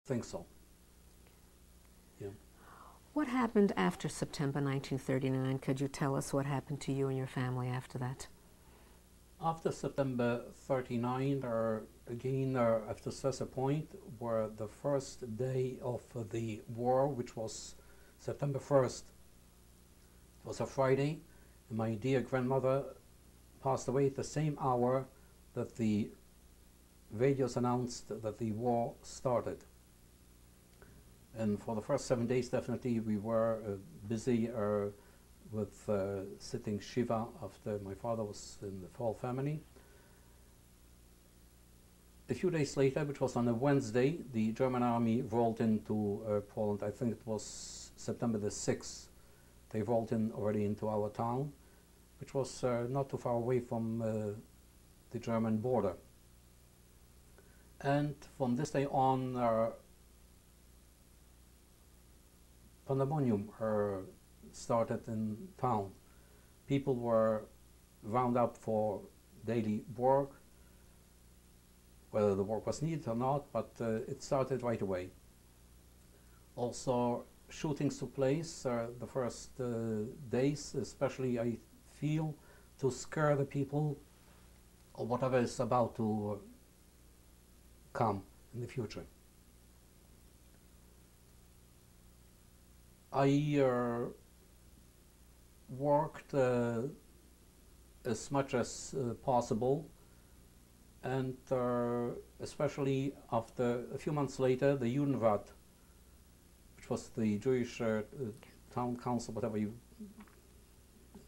think so. Yeah. What happened after September 1939? Could you tell us what happened to you and your family after that? After September 39, again, I have to stress a point where the first day of the war, which was September 1st, it was a Friday, and my dear grandmother passed away at the same hour that the radios announced that the war started. And for the first 7 days, definitely, we were busy with sitting Shiva after my father was in the fall family. A few days later, which was on a Wednesday, the German army rolled into Poland. I think it was September the 6th. They rolled in already into our town, which was not too far away from the German border. And from this day on, pandemonium started in town. People were wound up for daily work, whether the work was needed or not, but it started right away. Also, shootings took place the first days, especially I feel, to scare the people or whatever is about to come in the future. I worked as much as possible, and especially after a few months later, the Judenrat, which was the Jewish town council, whatever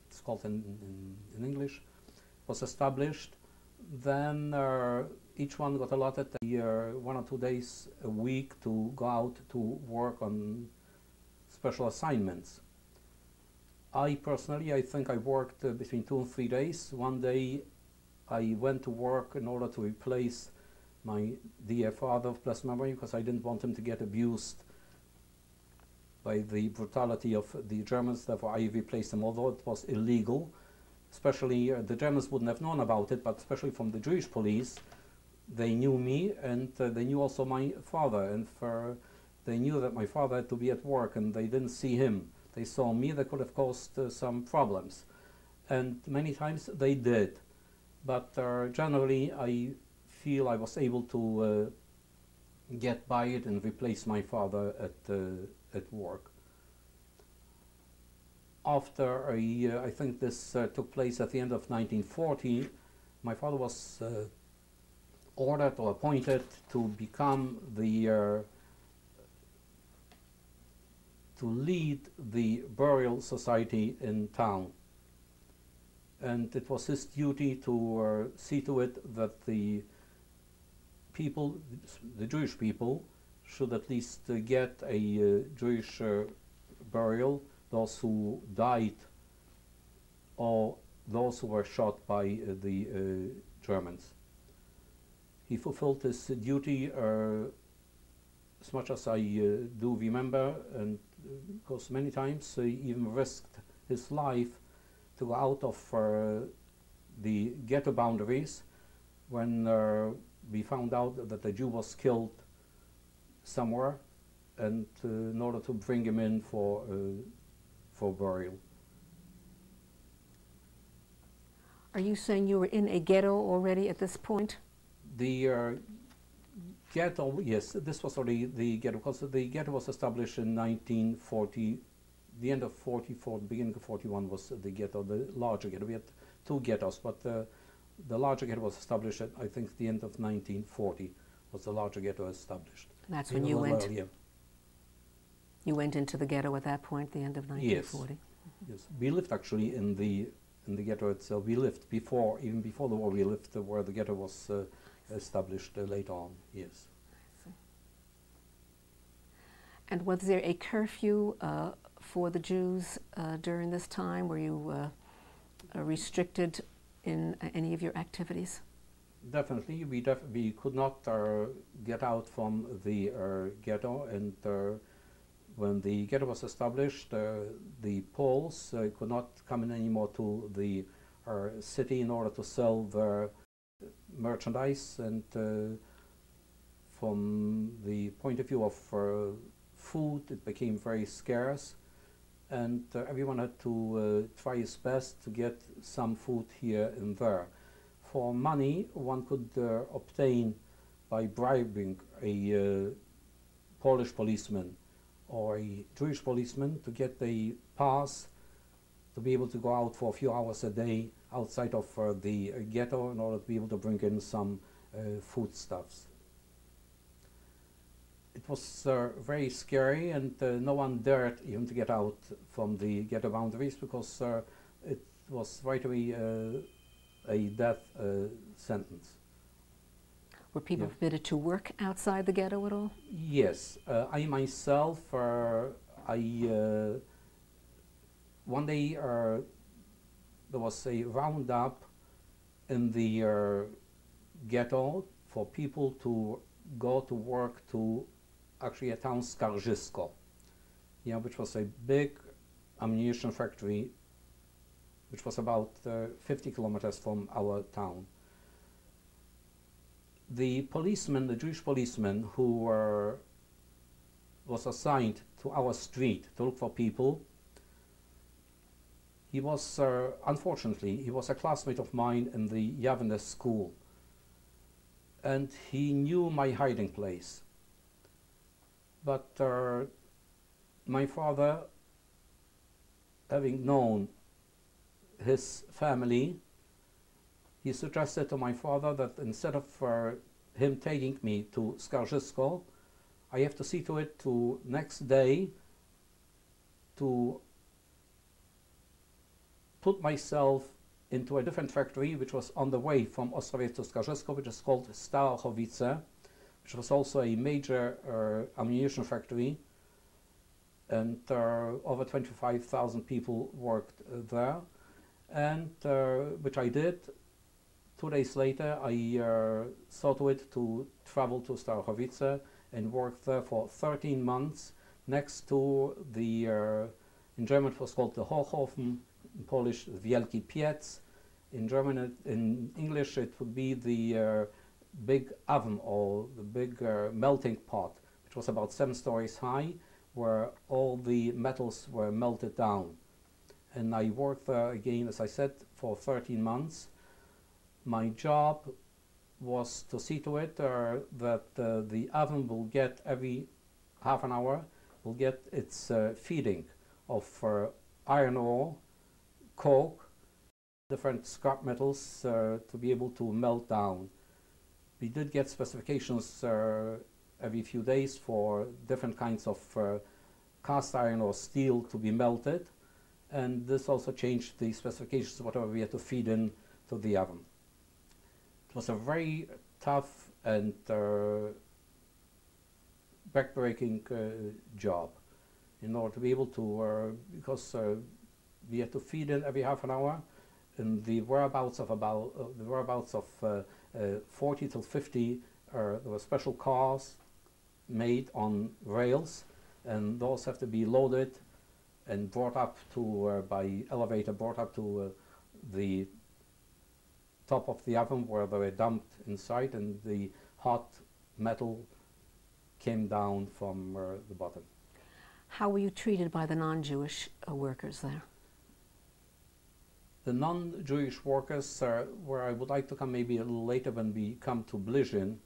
it's called in English, was established. Then each one got allotted 1 or 2 days a week to go out to work on special assignments. I personally, I think I worked between 2 and 3 days. One day I went to work in order to replace my dear father of blessed memory, because I didn't want him to get abused by the brutality of the Germans. Therefore I replaced him, although it was illegal. Especially the Germans wouldn't have known about it, but especially from the Jewish police, they knew me, and they knew also my father, and they knew that my father had to be at work, and they didn't see him. They saw me. That could have caused some problems, and many times they did. But generally, I feel I was able to get by it and replace my father at work. After I think this took place at the end of 1940, my father was ordered or appointed to become the to lead the burial society in town, and it was his duty to see to it that the people, the Jewish people, should at least get a Jewish burial, those who died or those who were shot by the Germans. He fulfilled his duty as much as I do remember, and because many times he even risked his life to go out of the ghetto boundaries when we found out that a Jew was killed somewhere, and in order to bring him in for burial. Are you saying you were in a ghetto already at this point? The ghetto, yes, this was already the ghetto, because the ghetto was established in 1940, the end of 44, the beginning of 41 was the ghetto, the larger ghetto. We had 2 ghettos, but the larger ghetto was established at, I think, the end of 1940 was the larger ghetto established. That's when you went? You went into the ghetto at that point, the end of 1940? Yes. Yes. We lived actually in the ghetto itself. We lived before, even before the war, we lived where the ghetto was established later on, yes. I see. And was there a curfew for the Jews during this time? Were you restricted in any of your activities? Definitely. We could not get out from the ghetto, and when the ghetto was established, the Poles could not come in anymore to the city in order to sell their merchandise, and from the point of view of food, it became very scarce, and everyone had to try his best to get some food here and there. For money, one could obtain by bribing a Polish policeman or a Jewish policeman to get a pass to be able to go out for a few hours a day outside of the ghetto in order to be able to bring in some foodstuffs. It was very scary, and no one dared even to get out from the ghetto boundaries because it was right away a death sentence. Were people permitted to work outside the ghetto at all? Yes. I myself, one day there was a roundup in the ghetto for people to go to work to actually a town Skarżysko, which was a big ammunition factory which was about 50 kilometers from our town. The policeman, the Jewish policeman who was assigned to our street to look for people, he was, unfortunately, he was a classmate of mine in the Javne school, and he knew my hiding place. But my father, having known his family, he suggested to my father that instead of him taking me to Skarżysko, I have to see to it to next day to put myself into a different factory which was on the way from Ostrowiec to Skarżysko, which is called Starachowice, which was also a major ammunition factory, and over 25,000 people worked there, and which I did. 2 days later, I saw to it to travel to Starachowice and work there for 13 months next to the, in German it was called the Hochofen, in Polish, Wielki Piec. In German, in English, it would be the big oven or the big melting pot, which was about 7 stories high, where all the metals were melted down. And I worked there again, as I said, for 13 months. My job was to see to it that the oven will get every half an hour, will get its feeding of iron ore, coke, different scrap metals to be able to melt down. We did get specifications every few days for different kinds of cast iron or steel to be melted, and this also changed the specifications, whatever we had to feed in to the oven. It was a very tough and backbreaking job in order to be able to, because we had to feed in every half an hour in the whereabouts of about 40 till 50. There were special cars made on rails, and those have to be loaded and brought up to by elevator, brought up to the top of the oven where they were dumped inside, and the hot metal came down from the bottom. How were you treated by the non-Jewish workers there? The non-Jewish workers, where I would like to come maybe a little later when we come to Blizyn,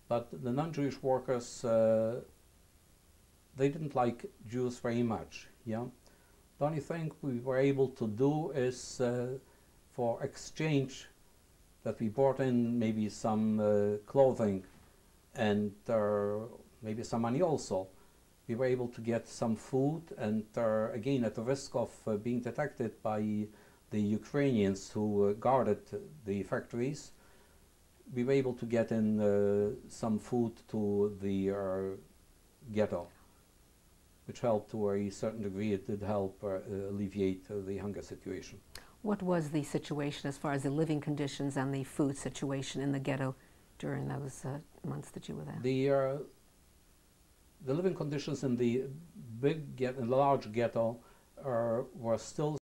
but the non-Jewish workers, they didn't like Jews very much. Yeah, the only thing we were able to do is for exchange that we brought in maybe some clothing and maybe some money also. We were able to get some food, and again at the risk of being detected by the Ukrainians who guarded the factories, we were able to get in some food to the ghetto, which helped to a certain degree. It did help alleviate the hunger situation. What was the situation as far as the living conditions and the food situation in the ghetto during those months that you were there? The living conditions in the large ghetto were still